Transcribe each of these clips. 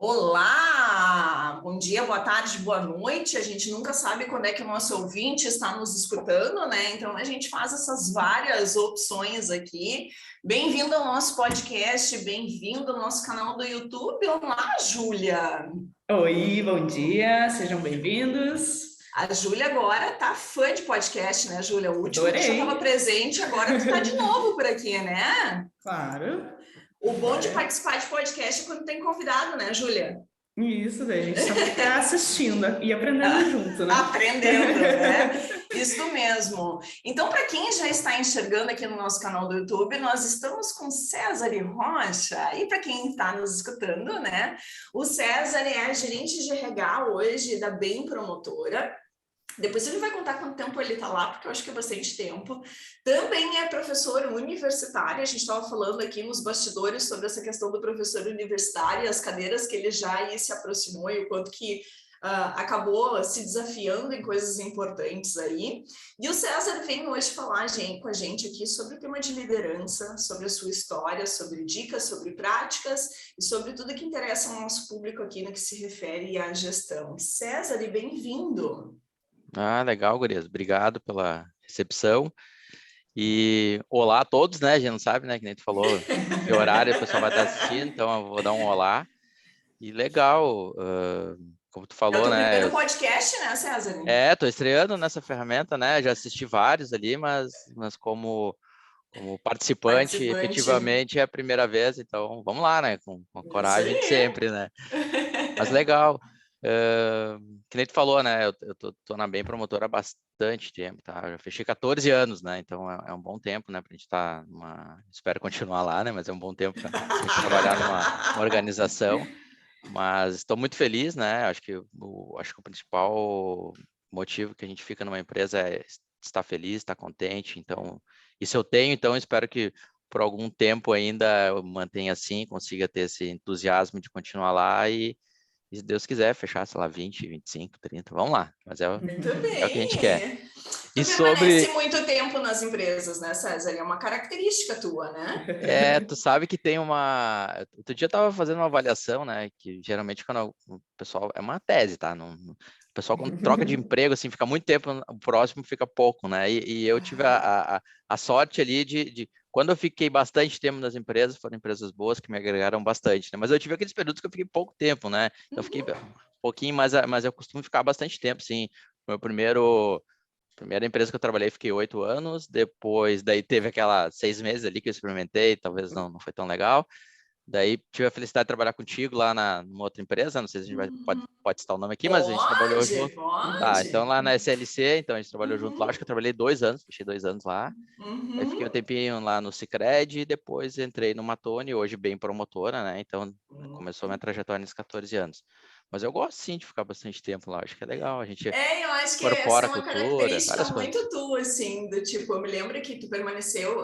Olá! Bom dia, boa tarde, boa noite. A gente nunca sabe quando é que o nosso ouvinte está nos escutando, né? Então a gente faz essas várias opções aqui. Bem-vindo ao nosso podcast, bem-vindo ao nosso canal do YouTube. Olá, Júlia! Oi, bom dia, sejam bem-vindos. A Júlia agora tá fã de podcast, né, Júlia? O último tu já estava Adorei. presente, agora tu tá de novo por aqui, né? Claro. O bom de É. participar de podcast é quando tem convidado, né, Júlia? Isso, daí a gente só fica assistindo e aprendendo junto, né? Aprendendo, né? Isso mesmo. Então, para quem já está enxergando aqui no nosso canal do YouTube, nós estamos com César Rocha. E para quem está nos escutando, né? O César é gerente de RH hoje da Bem Promotora. Depois ele vai contar quanto tempo ele está lá, porque eu acho que é bastante tempo. Também é professor universitário. A gente estava falando aqui nos bastidores sobre essa questão do professor universitário, as cadeiras que ele já se aproximou e o quanto que acabou se desafiando em coisas importantes aí. E o César vem hoje falar com a gente aqui sobre o tema de liderança, sobre a sua história, sobre dicas, sobre práticas e sobre tudo que interessa ao nosso público aqui no que se refere à gestão. César, e bem-vindo! Legal, gurias. Obrigado pela recepção. E olá a todos, né? A gente não sabe, né? Que nem tu falou que horário o pessoal vai estar assistindo, então eu vou dar um olá. E legal, como tu É o falou, teu né? primeiro podcast, né, César? Tô estreando nessa ferramenta, né? Já assisti vários ali, mas como participante, Participante. efetivamente é a primeira vez, então vamos lá, né? Com a Isso coragem de aí. sempre, né? Mas legal. Que nem tu falou, né? Eu tô na Bem Promotora há bastante tempo, tá? Eu já fechei 14 anos, né? Então é um bom tempo, né? Pra gente estar espero continuar lá, né? Mas é um bom tempo para a gente trabalhar numa organização. Mas estou muito feliz, né? Acho que o principal motivo que a gente fica numa empresa é estar feliz, estar contente. Então, isso eu tenho, então espero que por algum tempo ainda eu mantenha assim, consiga ter esse entusiasmo de continuar lá e se Deus quiser, fechar, sei lá, 20, 25, 30, vamos lá. Mas Muito é o que a gente quer. bem. E Tu permanece sobre... muito tempo nas empresas, né, César? É uma característica tua, né? tu sabe que tem uma... Outro dia eu estava fazendo uma avaliação, né? Que geralmente quando o pessoal... É uma tese, tá? O pessoal quando troca de emprego, assim, fica muito tempo, o próximo fica pouco, né? E eu tive a sorte ali de... Quando eu fiquei bastante tempo nas empresas, foram empresas boas que me agregaram bastante, né? Mas eu tive aqueles períodos que eu fiquei pouco tempo, né? Então eu fiquei um pouquinho, mas eu costumo ficar bastante tempo, sim. Meu primeira empresa que eu trabalhei, fiquei 8 anos. Depois, daí teve aquela 6 meses ali que eu experimentei, talvez não foi tão legal. Daí tive a felicidade de trabalhar contigo lá numa outra empresa. Não sei se a gente pode citar o nome aqui, mas a gente trabalhou Pode, junto. Tá, então pode. lá na SLC, então a gente trabalhou junto lá. Uhum, Acho que eu trabalhei 2 anos, fechei 2 anos lá. Aí fiquei um uhum. tempinho lá no Sicredi e depois entrei no Matone, hoje Bem Promotora, né? Então começou minha trajetória nesses 14 anos. Mas eu gosto sim de ficar bastante tempo lá, acho que é legal. A gente Eu acho que essa incorpora é a uma cultura, característica várias muito coisas. tua, assim, do tipo, eu me lembro que tu permaneceu,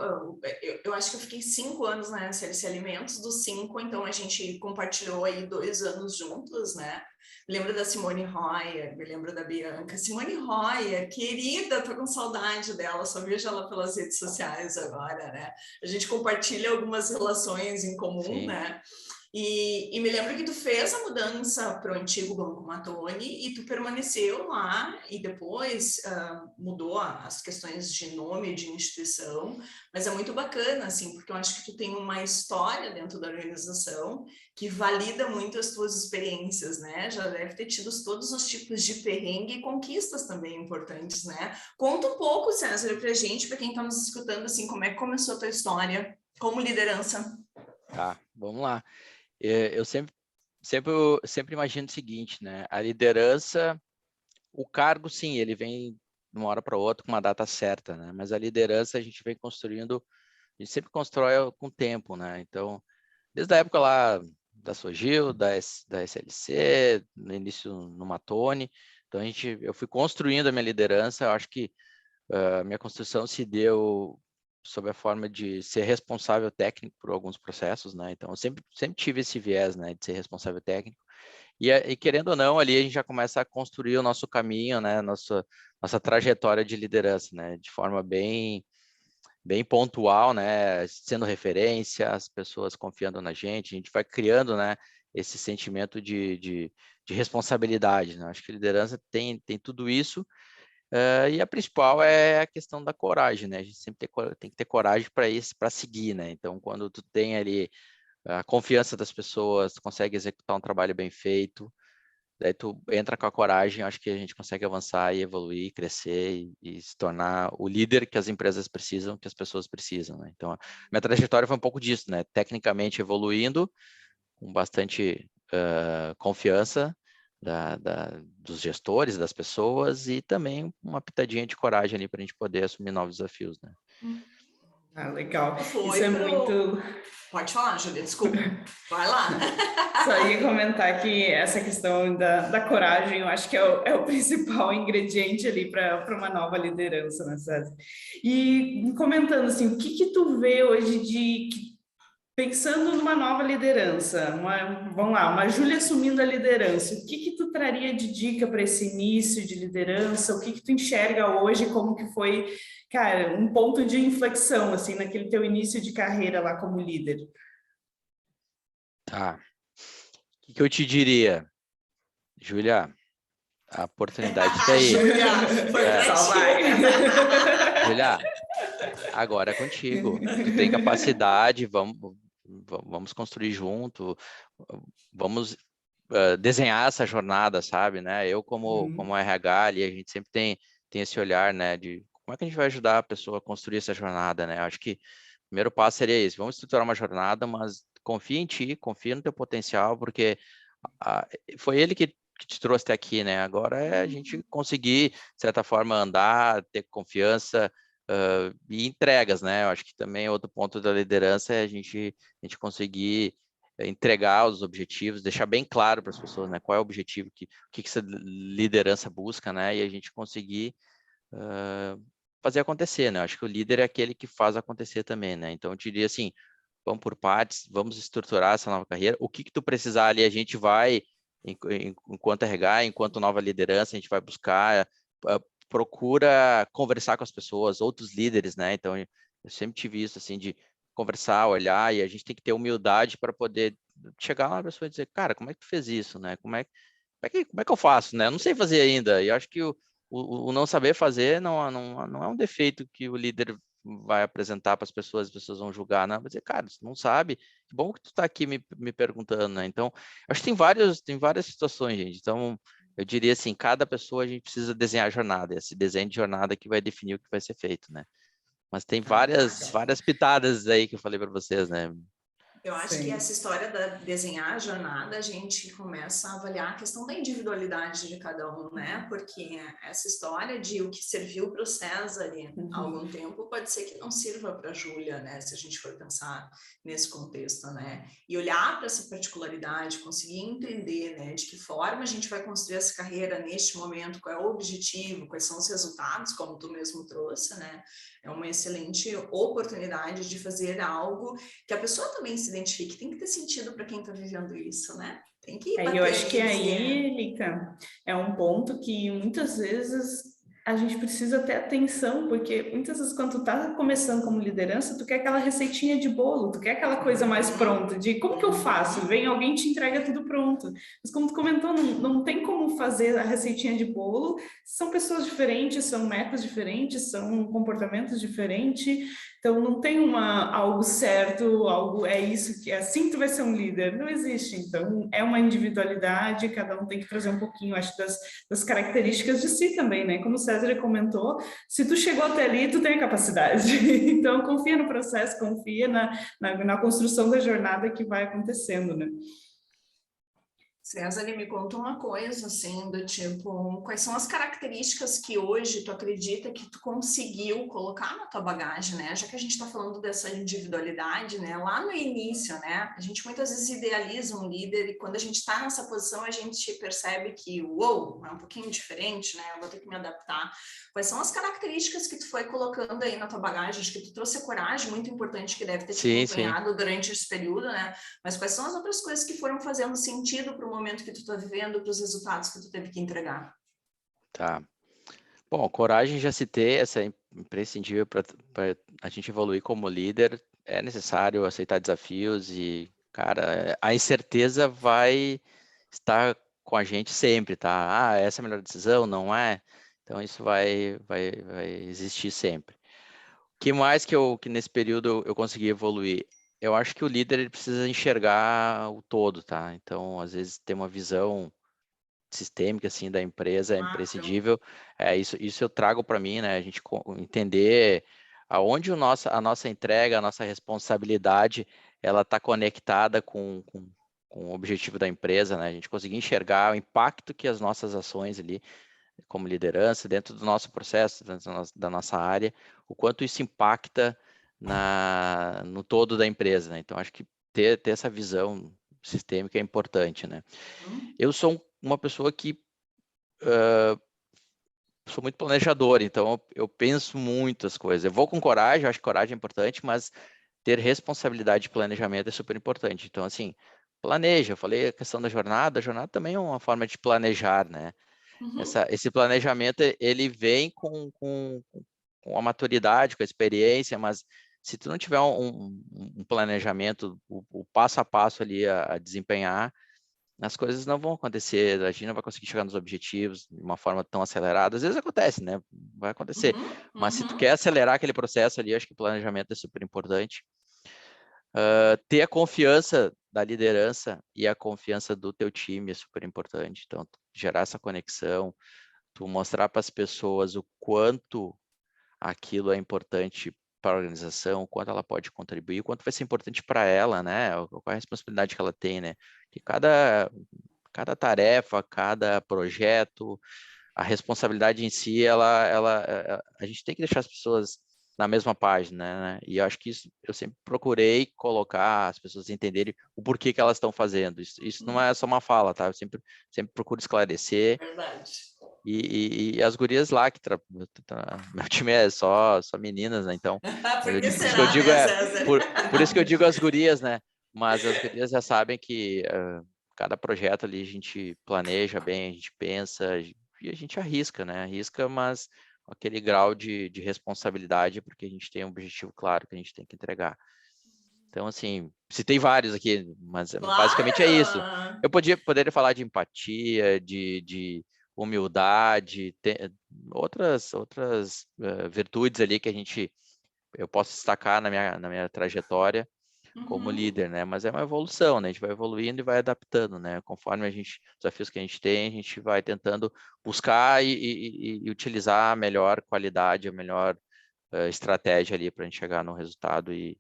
eu acho que eu fiquei 5 anos na SLC Alimentos, dos 5, então a gente compartilhou aí 2 anos juntos, né? Me lembro da Simone Royer, me lembro da Bianca. Simone Royer, querida, tô com saudade dela, só vejo ela pelas redes sociais agora, né? A gente compartilha algumas relações em comum, Sim. né? E me lembro que tu fez a mudança para o antigo Banco Matoni e tu permaneceu lá e depois mudou as questões de nome de instituição, mas é muito bacana, assim, porque eu acho que tu tem uma história dentro da organização que valida muito as tuas experiências, né? Já deve ter tido todos os tipos de perrengue e conquistas também importantes, né? Conta um pouco, César, pra gente, para quem está nos escutando, assim, como é que começou a tua história como liderança? Tá, vamos lá. Eu sempre imagino o seguinte, né? A liderança, o cargo, sim, ele vem de uma hora para outra com uma data certa, né? Mas a liderança a gente vem construindo, a gente sempre constrói com o tempo, né? Então, desde a época lá da Sogil, da SLC, no início no Matone, então eu fui construindo a minha liderança. Eu acho que a minha construção se deu sob a forma de ser responsável técnico por alguns processos, né? Então, eu sempre tive esse viés, né, de ser responsável técnico. E querendo ou não, ali a gente já começa a construir o nosso caminho, né, nossa trajetória de liderança, né, de forma bem pontual, né, sendo referência, as pessoas confiando na gente, a gente vai criando, né, esse sentimento de responsabilidade, né? Acho que liderança tem tudo isso, e a principal é a questão da coragem, né? A gente sempre tem que ter coragem para seguir, né? Então, quando tu tem ali a confiança das pessoas, tu consegue executar um trabalho bem feito, daí tu entra com a coragem, acho que a gente consegue avançar e evoluir, crescer e se tornar o líder que as empresas precisam, que as pessoas precisam, né? Então, a minha trajetória foi um pouco disso, né? Tecnicamente evoluindo, com bastante confiança dos gestores, das pessoas, e também uma pitadinha de coragem ali para a gente poder assumir novos desafios, né? Ah, legal. Isso Foi é pro... muito... Pode falar, Júlia, desculpa. Vai lá. Só ia comentar que essa questão da coragem, eu acho que é o principal ingrediente ali para uma nova liderança, né, César? E comentando assim, o que que tu vê hoje pensando numa nova liderança, vamos lá, uma Júlia assumindo a liderança, o que que tu traria de dica para esse início de liderança? O que que tu enxerga hoje como que foi, cara, um ponto de inflexão, assim, naquele teu início de carreira lá como líder? Tá. O que eu te diria, Júlia? A oportunidade está aí. Júlia, foi pra Só ti. vai. Júlia, agora é contigo. Tu tem capacidade, vamos construir junto, vamos desenhar essa jornada, sabe, né? Eu como RH ali, a gente sempre tem esse olhar, né, de como é que a gente vai ajudar a pessoa a construir essa jornada, né? Acho que o primeiro passo seria esse, vamos estruturar uma jornada, mas confia em ti, confia no teu potencial, porque foi ele que te trouxe até aqui, né? Agora é a gente conseguir, de certa forma, andar, ter confiança, e entregas, né? Eu acho que também outro ponto da liderança é a gente conseguir entregar os objetivos, deixar bem claro para as pessoas, né? Qual é o objetivo, o que essa liderança busca, né? E a gente conseguir fazer acontecer, né? Eu acho que o líder é aquele que faz acontecer também, né? Então eu diria assim, vamos por partes, vamos estruturar essa nova carreira. O que tu precisar ali, a gente vai, enquanto RH, enquanto nova liderança, a gente vai buscar, procura conversar com as pessoas, outros líderes, né? Então, eu sempre tive isso, assim, de conversar, olhar, e a gente tem que ter humildade para poder chegar lá na pessoa e dizer, cara, como é que tu fez isso, né? Como é que eu faço, né? Eu não sei fazer ainda. E eu acho que o não saber fazer não é um defeito que o líder vai apresentar para as pessoas vão julgar, não, vai dizer, cara, você não sabe, que bom que tu está aqui me perguntando, né? Então, acho que tem várias situações, gente. Então, eu diria assim, cada pessoa a gente precisa desenhar a jornada, esse desenho de jornada que vai definir o que vai ser feito, né? Mas tem várias pitadas aí que eu falei para vocês, né? Eu acho que essa história da desenhar a jornada, a gente começa a avaliar a questão da individualidade de cada um, né? Porque essa história de o que serviu para o César há algum tempo pode ser que não sirva para a Júlia, né? Se a gente for pensar nesse contexto, né? E olhar para essa particularidade, conseguir entender, né? De que forma a gente vai construir essa carreira neste momento, qual é o objetivo, quais são os resultados, como tu mesmo trouxe, né? É uma excelente oportunidade de fazer algo que a pessoa também se identifique. Tem que ter sentido para quem está vivendo isso, né? Tem que bater Eu acho que e aí, Lica, é um ponto que muitas vezes a gente precisa ter atenção, porque muitas vezes quando tu tá começando como liderança, tu quer aquela receitinha de bolo, tu quer aquela coisa mais pronta, de como que eu faço? Vem alguém te entrega tudo pronto. Mas como tu comentou, não tem como fazer a receitinha de bolo, são pessoas diferentes, são metas diferentes, são comportamentos diferentes, então não tem algo certo, algo é isso, que é assim que tu vai ser um líder, não existe. Então é uma individualidade, cada um tem que trazer um pouquinho, acho, das características de si também, né? Como o César comentou, se tu chegou até ali, tu tem a capacidade. Então confia no processo, confia na construção da jornada que vai acontecendo, né? César, me conta uma coisa, assim, do tipo, quais são as características que hoje tu acredita que tu conseguiu colocar na tua bagagem, né? Já que a gente está falando dessa individualidade, né? Lá no início, né? A gente muitas vezes idealiza um líder e quando a gente está nessa posição, a gente percebe que, uou, é um pouquinho diferente, né? Eu vou ter que me adaptar. Quais são as características que tu foi colocando aí na tua bagagem? Acho que tu trouxe a coragem, muito importante, que deve ter te acompanhado durante esse período, né? Mas quais são as outras coisas que foram fazendo sentido para o momento que tu está vivendo, para os resultados que tu teve que entregar? Tá. Bom, coragem já citei, essa é imprescindível para a gente evoluir como líder. É necessário aceitar desafios e cara, a incerteza vai estar com a gente sempre, tá? Essa é a melhor decisão, não é? Então isso vai existir sempre. O que mais que nesse período eu consegui evoluir? Eu acho que o líder ele precisa enxergar o todo, tá? Então, às vezes, ter uma visão sistêmica assim da empresa é Macro. imprescindível. Isso eu trago para mim, né? A gente entender aonde a nossa entrega, a nossa responsabilidade, ela está conectada com o objetivo da empresa, né? A gente conseguir enxergar o impacto que as nossas ações ali, como liderança, dentro do nosso processo, dentro da nossa área, o quanto isso impacta no todo da empresa, né? Então, acho que ter essa visão sistêmica é importante, né? Eu sou uma pessoa que sou muito planejador, então eu penso muitas coisas. Eu vou com coragem, eu acho que coragem é importante, mas ter responsabilidade de planejamento é super importante. Então, assim, planeja. Eu falei a questão da jornada. A jornada também é uma forma de planejar, né? Esse planejamento, ele vem com a maturidade, com a experiência, mas se tu não tiver um planejamento, o passo a passo ali a desempenhar, as coisas não vão acontecer, a gente não vai conseguir chegar nos objetivos de uma forma tão acelerada. Às vezes acontece, né? Vai acontecer. Mas se tu quer acelerar aquele processo ali, acho que o planejamento é super importante. Ter a confiança da liderança e a confiança do teu time é super importante. Então, gerar essa conexão, tu mostrar para as pessoas o quanto aquilo é importante para a organização, o quanto ela pode contribuir, o quanto vai ser importante para ela, né? Qual a responsabilidade que ela tem, né? Que cada tarefa, cada projeto, a responsabilidade em si, a gente tem que deixar as pessoas na mesma página, né? E eu acho que isso eu sempre procurei colocar as pessoas entenderem o porquê que elas estão fazendo. Isso não é só uma fala, tá? Eu sempre procuro esclarecer. Verdade. E as gurias lá, meu time é só meninas, né? Então, Por que por isso que eu será, digo né, César? por isso que eu digo as gurias, né? Mas as gurias já sabem que cada projeto ali a gente planeja bem, a gente pensa e a gente arrisca, né? Arrisca, mas com aquele grau de responsabilidade, porque a gente tem um objetivo claro que a gente tem que entregar. Então, assim, citei vários aqui, mas basicamente é isso. Claro! Eu poderia falar de empatia, de humildade, outras virtudes ali que eu posso destacar na minha trajetória como líder, né? Mas é uma evolução, né? A gente vai evoluindo e vai adaptando, né? Conforme os desafios que a gente tem, a gente vai tentando buscar e utilizar a melhor qualidade, a melhor estratégia ali para a gente chegar no resultado e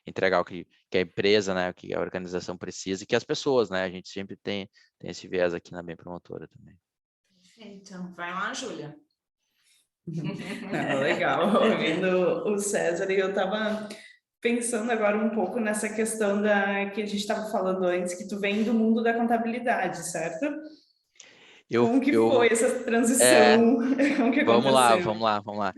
entregar o que a empresa, né? O que a organização precisa e que as pessoas, né? A gente sempre tem esse viés aqui na Bem Promotora também. Perfeito. Vai lá, Júlia. Legal, ouvindo o César, e eu estava pensando agora um pouco nessa questão que a gente estava falando antes, que tu vem do mundo da contabilidade, certo? Como que foi essa transição? Como que vamos aconteceu? lá.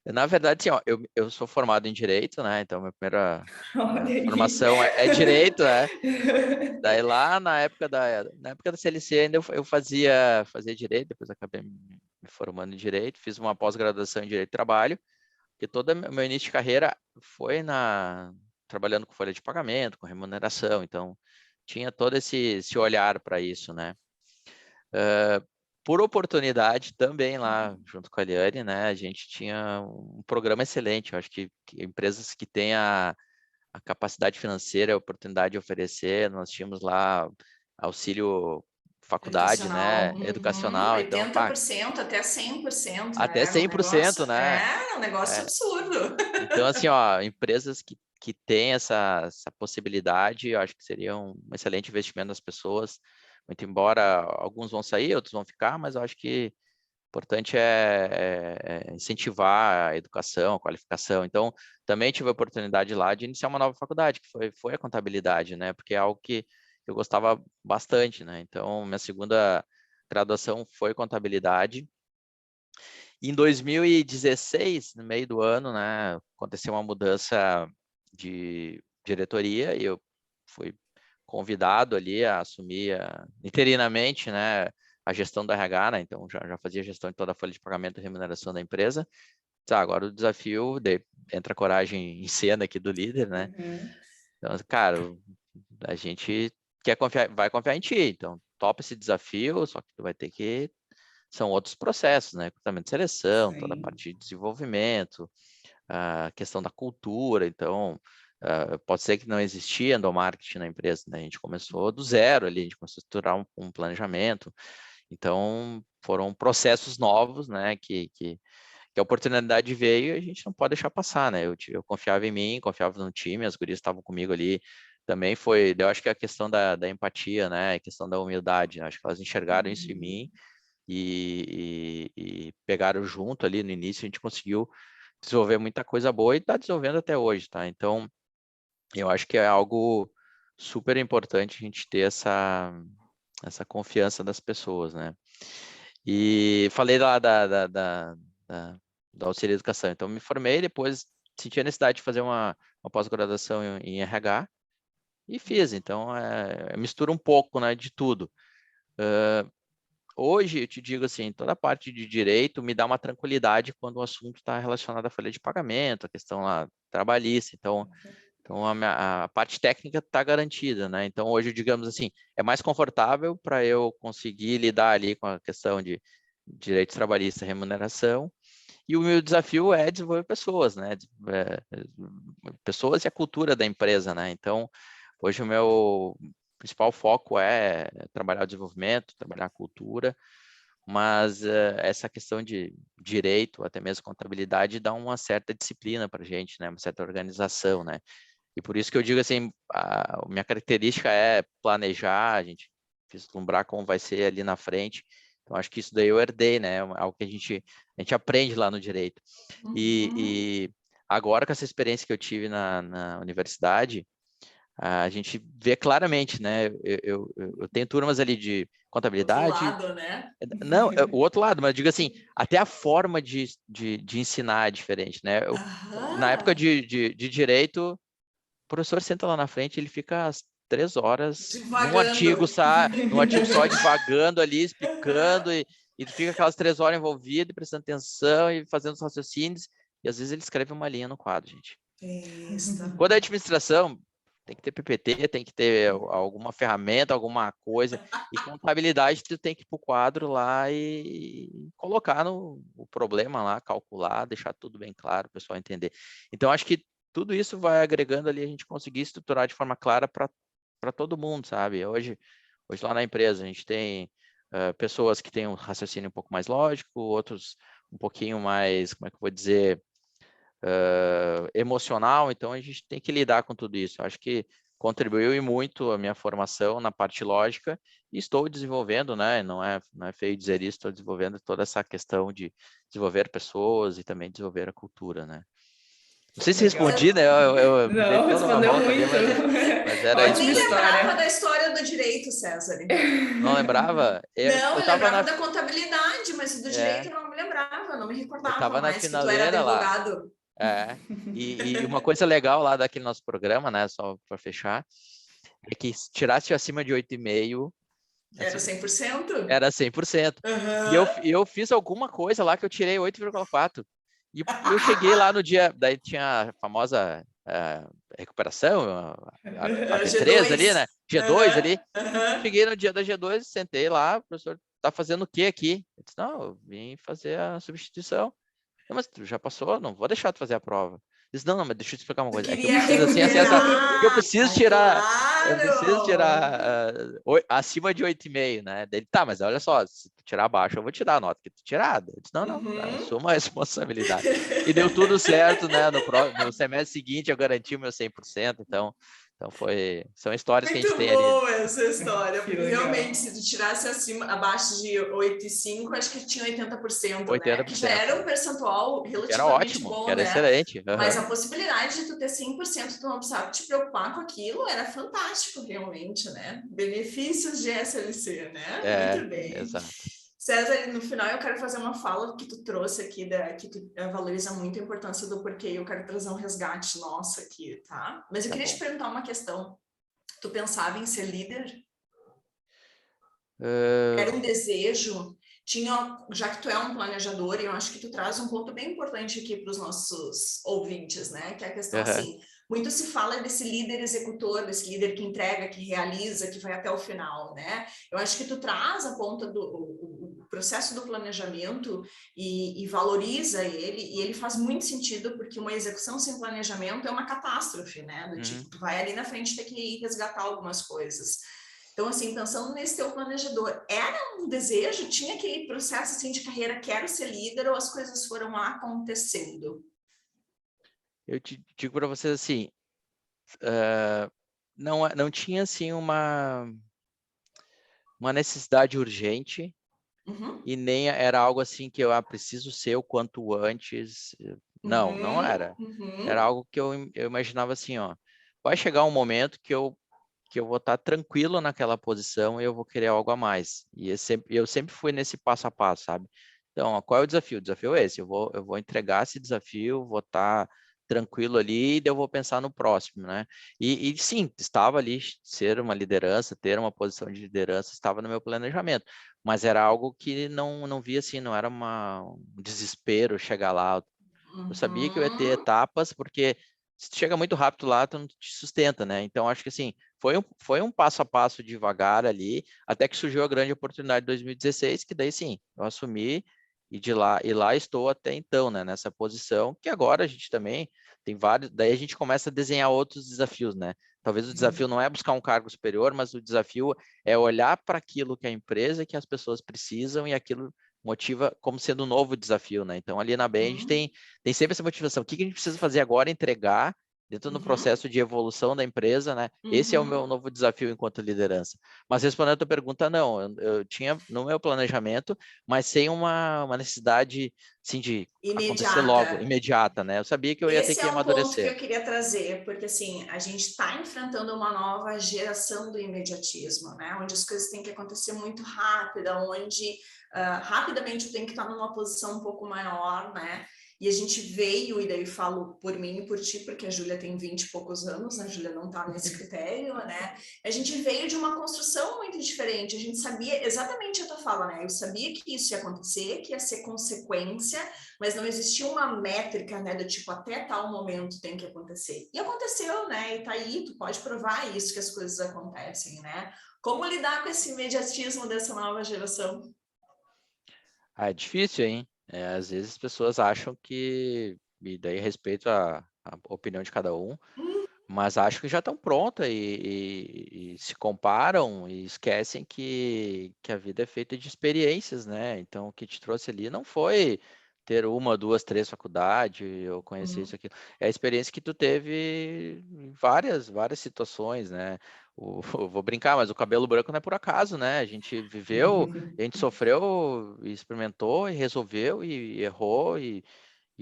Na verdade, assim, ó, eu sou formado em Direito, né? Então, minha primeira Olha aí. formação é Direito, né? Daí lá na época da CLC ainda eu fazia Direito, depois acabei me formando em Direito, fiz uma pós-graduação em Direito do Trabalho, porque todo o meu início de carreira foi trabalhando com folha de pagamento, com remuneração, então tinha todo esse olhar para isso, né? Por oportunidade também lá junto com a Liane, né? A gente tinha um programa excelente. Eu acho que empresas que têm a capacidade financeira, a oportunidade de oferecer, nós tínhamos lá auxílio faculdade, Educacional. né? Educacional. Então, 80% até 100%. até Era um 100%, negócio, né? era um negócio É, absurdo. então, assim, ó, empresas que têm essa possibilidade, eu acho que seria um excelente investimento nas pessoas. Muito embora alguns vão sair, outros vão ficar, mas eu acho que o importante é incentivar a educação, a qualificação. Então, também tive a oportunidade lá de iniciar uma nova faculdade, que foi a contabilidade, né? Porque é algo que eu gostava bastante, né? Então, minha segunda graduação foi contabilidade. Em 2016, no meio do ano, né, aconteceu uma mudança de diretoria e eu fui convidado ali a assumir interinamente, né, a gestão do RH, né, então já fazia gestão de toda a folha de pagamento e remuneração da empresa. Tá, agora o desafio, entra a coragem em cena aqui do líder, né? Uhum. Então, cara, a gente vai confiar em ti, então topa esse desafio, só que tu vai ter que... São outros processos, né? Recrutamento de seleção, toda a parte de desenvolvimento, a questão da cultura, então... pode ser que não existia endomarketing na empresa, né? A gente começou do zero ali, a gente começou a estruturar um planejamento, então foram processos novos, né? Que a oportunidade veio e a gente não pode deixar passar, né? Eu confiava em mim, confiava no time, as gurias estavam comigo ali, também foi, eu acho que a questão da empatia, né? A questão da humildade, né? Acho que elas enxergaram isso em mim e pegaram junto ali no início, a gente conseguiu desenvolver muita coisa boa e está desenvolvendo até hoje, tá? Então, eu acho que é algo super importante a gente ter essa confiança das pessoas, né? E falei lá da auxílio educação, então me formei, depois senti a necessidade de fazer uma pós-graduação em RH e fiz, então mistura um pouco, né, de tudo. Hoje, eu te digo assim, toda a parte de direito me dá uma tranquilidade quando o assunto está relacionado à folha de pagamento, a questão lá trabalhista, então a parte técnica está garantida, né? Então, hoje, digamos assim, é mais confortável para eu conseguir lidar ali com a questão de direitos trabalhistas e remuneração. E o meu desafio é desenvolver pessoas, né? Pessoas e a cultura da empresa, né? Então, hoje o meu principal foco é trabalhar o desenvolvimento, trabalhar a cultura, mas essa questão de direito, até mesmo contabilidade, dá uma certa disciplina para a gente, né? Uma certa organização, né? E por isso que eu digo assim, a minha característica é planejar, a gente vislumbrar como vai ser ali na frente. Então, acho que isso daí eu herdei, né? Algo que a gente aprende lá no direito. E agora, com essa experiência que eu tive na universidade, a gente vê claramente, né? Eu tenho turmas ali de contabilidade. Outro lado, né? Não, o outro lado, mas digo assim, até a forma de ensinar é diferente, né? Na época de direito, o professor senta lá na frente, ele fica às 3 horas num artigo, num artigo só, divagando ali, explicando, e tu fica aquelas 3 horas envolvido, prestando atenção e fazendo os raciocínios, e às vezes ele escreve uma linha no quadro, gente. Isso. Quando é administração, tem que ter PPT, tem que ter alguma ferramenta, alguma coisa, e contabilidade tu tem que ir para o quadro lá e colocar o problema lá, calcular, deixar tudo bem claro, o pessoal entender. Então, acho que tudo isso vai agregando ali a gente conseguir estruturar de forma clara para todo mundo, sabe? Hoje lá na empresa a gente tem pessoas que têm um raciocínio um pouco mais lógico, outros um pouquinho mais, como é que eu vou dizer, emocional, então a gente tem que lidar com tudo isso. Acho que contribuiu e muito a minha formação na parte lógica e estou desenvolvendo, né? Não é feio dizer isso, estou desenvolvendo toda essa questão de desenvolver pessoas e também desenvolver a cultura, né? Não sei se respondi, né? Eu me dei Não, toda uma respondeu volta ali, muito. mas era Eu isso. nem Ótima lembrava história. da história do direito, César. Não lembrava? Não, Eu eu estava lembrava da contabilidade, mas do direito eu não me lembrava, não me eu recordava tava na mais que tu era finaleira lá. advogado. E uma coisa legal lá daquele nosso programa, né? Só para fechar, é que se tirasse acima de 8,5, Era assim, 100%? era 100%. E Aham. eu fiz alguma coisa lá que eu tirei 8,4. E eu cheguei lá no dia, daí tinha a famosa recuperação, a V3 ali, G2. né? G2 Aham, ali. aham. Cheguei no dia da G2, sentei lá, o professor, tá fazendo o que aqui? Eu disse, não, eu vim fazer a substituição. Não, mas tu já passou, não vou deixar tu fazer a prova. Diz, não, mas deixa eu te explicar uma Tu coisa. É que eu queria preciso, assim, porque recuperar? eu preciso tirar Claro! acima de 8,5, né? Dele, tá, mas olha só, se tu tirar abaixo, eu vou te dar a nota que tu tirar. Eu disse, não, Uhum. assuma a responsabilidade. E deu tudo certo, né? No semestre seguinte eu garanti o meu 100%, então são histórias que a gente Muito tem ali. boa essa história, Que porque legal. realmente, se tu tirasse abaixo de 8,5, acho que tinha 80%, né? Que já 80%. era um percentual Que era relativamente ótimo, que bom, era né? excelente. Mas Aham. a possibilidade de tu ter 100%, tu não precisava te preocupar com aquilo, era fantástico, realmente, né? Benefícios de SLC, né? Muito bem. Exato. César, no final eu quero fazer uma fala que tu trouxe aqui, que tu valoriza muito a importância do porquê, eu quero trazer um resgate nosso aqui, tá? Mas eu Tá queria te bom. perguntar uma questão. Tu pensava em ser líder? Era um desejo? Já que tu é um planejador, e eu acho que tu traz um ponto bem importante aqui para os nossos ouvintes, né? Que é a questão Aham. assim, muito se fala desse líder executor, desse líder que entrega, que realiza, que vai até o final, né? Eu acho que tu traz a ponta do o processo do planejamento e valoriza ele, e ele faz muito sentido, porque uma execução sem planejamento é uma catástrofe, né? Do tipo, tu vai ali na frente ter que resgatar algumas coisas. Então, assim, pensando nesse teu planejador, era um desejo, tinha aquele processo assim de carreira, quero ser líder, ou as coisas foram acontecendo? Eu te digo para vocês assim, não tinha assim uma necessidade urgente, Uhum. e nem era algo assim que eu preciso ser o quanto antes. Não era. Era Uhum. algo que eu imaginava assim, ó, vai chegar um momento que eu vou estar tranquilo naquela posição e eu vou querer algo a mais. E eu sempre fui nesse passo a passo, sabe? Então, ó, qual é o desafio? O desafio é esse, eu vou entregar esse desafio, vou estar tranquilo ali e daí eu vou pensar no próximo, né? E sim, estava ali ser uma liderança, ter uma posição de liderança, estava no meu planejamento, mas era algo que não via assim, não era um desespero chegar lá. Eu sabia que eu ia ter Uhum. etapas, porque se tu chega muito rápido lá, tu não te sustenta, né? Então, acho que assim, foi um passo a passo devagar ali, até que surgiu a grande oportunidade de 2016, que daí sim, eu assumi e lá estou até então, né? Nessa posição, que agora a gente também tem vários, daí a gente começa a desenhar outros desafios, né? Talvez o desafio não é buscar um cargo superior, mas o desafio é olhar para aquilo que a empresa, que as pessoas precisam e aquilo motiva como sendo um novo desafio, né? Então, ali na BEM, a gente Uhum. tem sempre essa motivação. O que a gente precisa fazer agora? Entregar dentro do Uhum. processo de evolução da empresa, né? Esse é o meu Uhum. novo desafio enquanto liderança. Mas respondendo a tua pergunta, não. Eu tinha no meu planejamento, mas sem uma necessidade, assim, de acontecer logo, Imediata. imediata, né? Eu sabia que eu ia ter Esse que é um ponto que amadurecer. eu queria trazer, porque assim, a gente está enfrentando uma nova geração do imediatismo, né? Onde as coisas têm que acontecer muito rápido, onde rapidamente eu tenho que estar numa posição um pouco maior, né? E a gente veio, e daí falo por mim e por ti, porque a Júlia tem 20 e poucos anos, a Júlia não está nesse critério, né? A gente veio de uma construção muito diferente, a gente sabia exatamente a tua fala, né? Eu sabia que isso ia acontecer, que ia ser consequência, mas não existia uma métrica, né, do tipo, até tal momento tem que acontecer. E aconteceu, né, e tá aí, tu pode provar isso, que as coisas acontecem, né? Como lidar com esse imediatismo dessa nova geração? É difícil, hein? Às vezes as pessoas acham que, e daí respeito a opinião de cada um, mas acham que já estão prontas e se comparam e esquecem que a vida é feita de experiências, né? Então, o que te trouxe ali não foi ter uma, duas, três faculdades ou conhecer isso Uhum. aqui. É a experiência que tu teve em várias situações, né? Eu vou brincar, mas o cabelo branco não é por acaso, né? A gente viveu, a gente sofreu, e experimentou e resolveu e errou e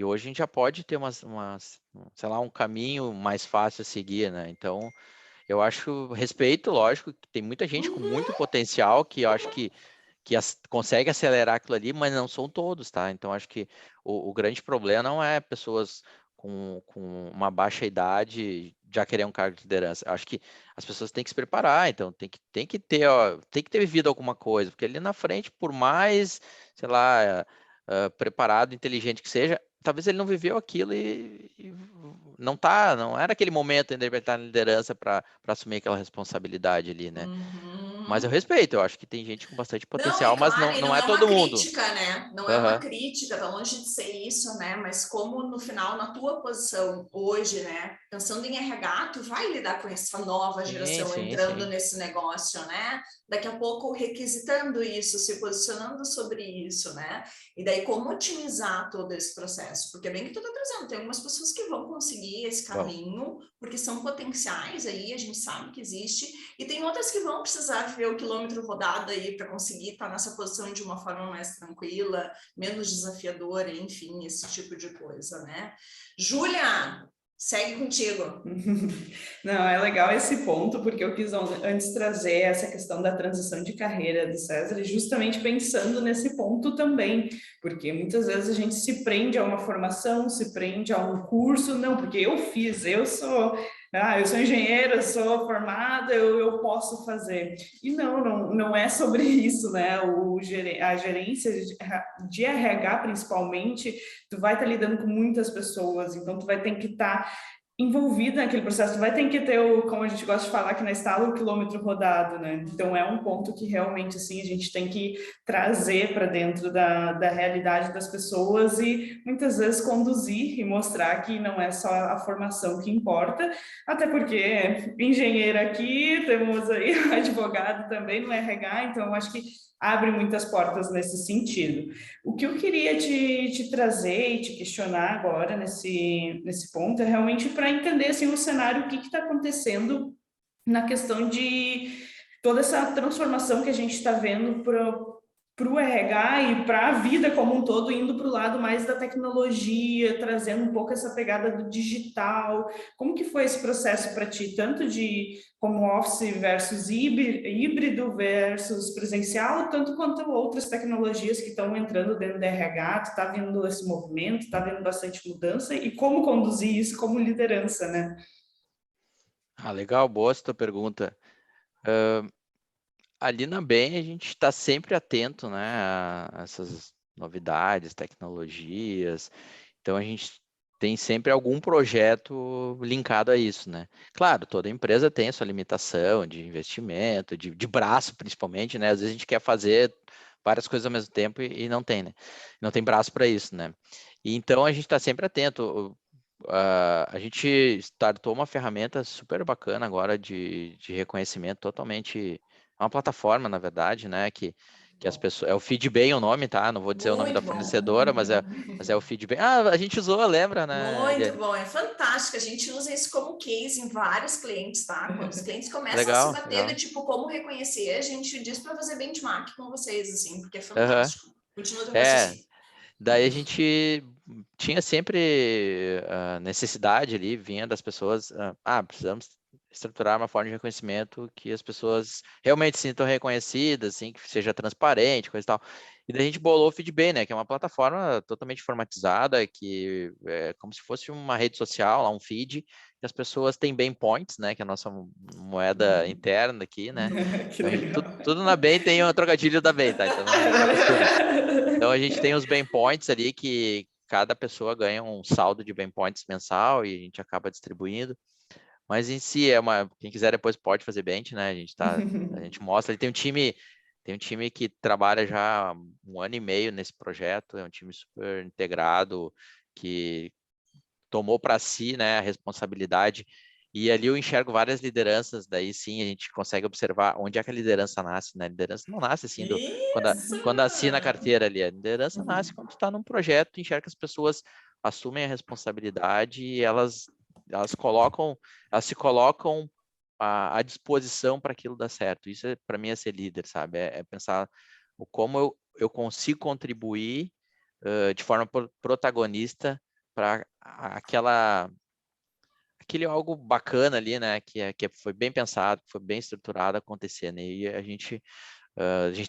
hoje a gente já pode ter sei lá, um caminho mais fácil a seguir, né? Então, eu acho, respeito, lógico, que tem muita gente com muito potencial que eu acho que consegue acelerar aquilo ali, mas não são todos, tá? Então, acho que o grande problema não é pessoas com uma baixa idade já querer um cargo de liderança. Eu acho que as pessoas têm que se preparar, então tem que ter, ó, tem que ter vivido alguma coisa, porque ali na frente, por mais, sei lá, preparado, inteligente que seja, talvez ele não viveu aquilo e não era aquele momento ainda ele estar na liderança para assumir aquela responsabilidade ali, né? Mas eu Uhum. respeito, eu acho que tem gente com bastante Não, e potencial, mas claro, e não não é é uma todo mundo. crítica, né? Não é uma Aham. crítica, tá longe de ser isso, né? Mas como no final, na tua posição hoje, né? Pensando em RH, tu vai lidar com essa nova Sim, geração sim, entrando sim. nesse negócio, né? Daqui a pouco requisitando isso, se posicionando sobre isso, né? E daí como otimizar todo esse processo? Porque é bem que tu tá trazendo, tem algumas pessoas que vão conseguir esse Bom, caminho, porque são potenciais aí, a gente sabe que existe, e tem outras que vão precisar ver o quilômetro rodado aí para conseguir estar nessa posição de uma forma mais tranquila, menos desafiadora, enfim, esse tipo de coisa, né? Júlia, segue contigo. Não, é legal esse ponto, porque eu quis antes trazer essa questão da transição de carreira do César, justamente pensando nesse ponto também, porque muitas vezes a gente se prende a uma formação, se prende a um curso, não, porque eu sou engenheiro, eu sou formada, eu posso fazer. E não é sobre isso, né? A gerência de RH, principalmente, tu vai estar lidando com muitas pessoas, então tu vai ter que estar envolvida naquele processo, tu vai ter que ter como a gente gosta de falar aqui na Estalo, o quilômetro rodado, né? Então é um ponto que realmente assim a gente tem que trazer para dentro da realidade das pessoas e muitas vezes conduzir e mostrar que não é só a formação que importa, até porque engenheiro aqui, temos aí advogado também no RH, então eu acho que abre muitas portas nesse sentido. O que eu queria te trazer e te questionar agora nesse ponto é realmente para entender assim, o cenário, o que está acontecendo na questão de toda essa transformação que a gente está vendo para o RH e para a vida como um todo, indo para o lado mais da tecnologia, trazendo um pouco essa pegada do digital. Como que foi esse processo para ti, tanto de home office versus híbrido versus presencial, tanto quanto outras tecnologias que estão entrando dentro do RH, tu está vendo esse movimento, está vendo bastante mudança, e como conduzir isso como liderança, né? Ah, legal, boa essa tua pergunta. Ali na BEM a gente está sempre atento, né, a essas novidades, tecnologias. Então a gente tem sempre algum projeto linkado a isso, né? Claro, toda empresa tem a sua limitação de investimento, de braço principalmente, né? Às vezes a gente quer fazer várias coisas ao mesmo tempo e não tem, né? Não tem braço para isso, né? E então a gente está sempre atento. A gente startou uma ferramenta super bacana agora de reconhecimento totalmente, é uma plataforma, na verdade, né? Que as pessoas. É o Feedbay o nome, tá? Não vou dizer o nome da Muito bom. fornecedora, mas é o Feedbay. Ah, a gente usou, lembra, né, Muito Eliane? bom, é fantástico. A gente usa isso como case em vários clientes, tá? Quando os clientes começam a se Legal, bater do legal. tipo como reconhecer, a gente diz para fazer benchmark com vocês, assim, porque é Aham. fantástico. Continua teu É, raciocínio. daí a gente tinha sempre a necessidade ali, vinha das pessoas, precisamos estruturar uma forma de reconhecimento que as pessoas realmente se sintam reconhecidas, assim, que seja transparente, coisa e tal. E daí a gente bolou o Feedbay, né, que é uma plataforma totalmente informatizada, que é como se fosse uma rede social, lá um feed, que as pessoas têm bem points, né, que é a nossa moeda interna aqui, né. Que Então, legal. tudo na BEM tem um trocadilho da BEM, tá? Então não se acostume. Então a gente tem os bem points ali que cada pessoa ganha um saldo de bem points mensal e a gente acaba distribuindo. Mas em si quem quiser depois pode fazer bench, né? A gente mostra, ele tem um time que trabalha já há 1 ano e meio nesse projeto, é um time super integrado que tomou para si, né, a responsabilidade. E ali eu enxergo várias lideranças, daí sim a gente consegue observar onde é que a liderança nasce, né? A liderança não nasce assim Isso! quando assina a carteira ali. A liderança nasce quando tu está num projeto, enxerga que as pessoas assumem a responsabilidade e elas se colocam à disposição para aquilo dar certo. Isso para mim é ser líder, sabe? É pensar como eu consigo contribuir de forma protagonista para aquele algo bacana ali, né, que foi bem pensado, que foi bem estruturado acontecer, né, e a gente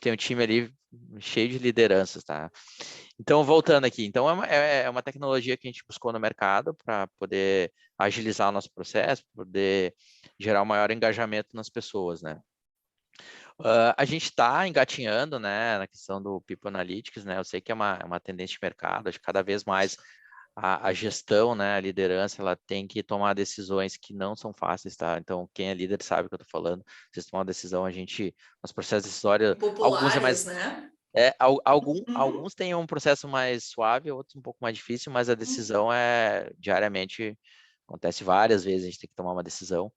tem um time ali cheio de lideranças, tá? Então, voltando aqui, então é uma tecnologia que a gente buscou no mercado para poder agilizar o nosso processo, poder gerar um maior engajamento nas pessoas, né? A gente está engatinhando, né, na questão do People Analytics, né? Eu sei que é uma tendência de mercado, acho que cada vez mais a gestão, né, a liderança, ela tem que tomar decisões que não são fáceis, tá? Então, quem é líder sabe o que eu tô falando. Vocês tomam uma decisão, nos processos de história, alguns é Populares, mais, né? alguns têm um processo mais suave, outros um pouco mais difícil, mas a decisão é diariamente, acontece várias vezes, a gente tem que tomar uma decisão.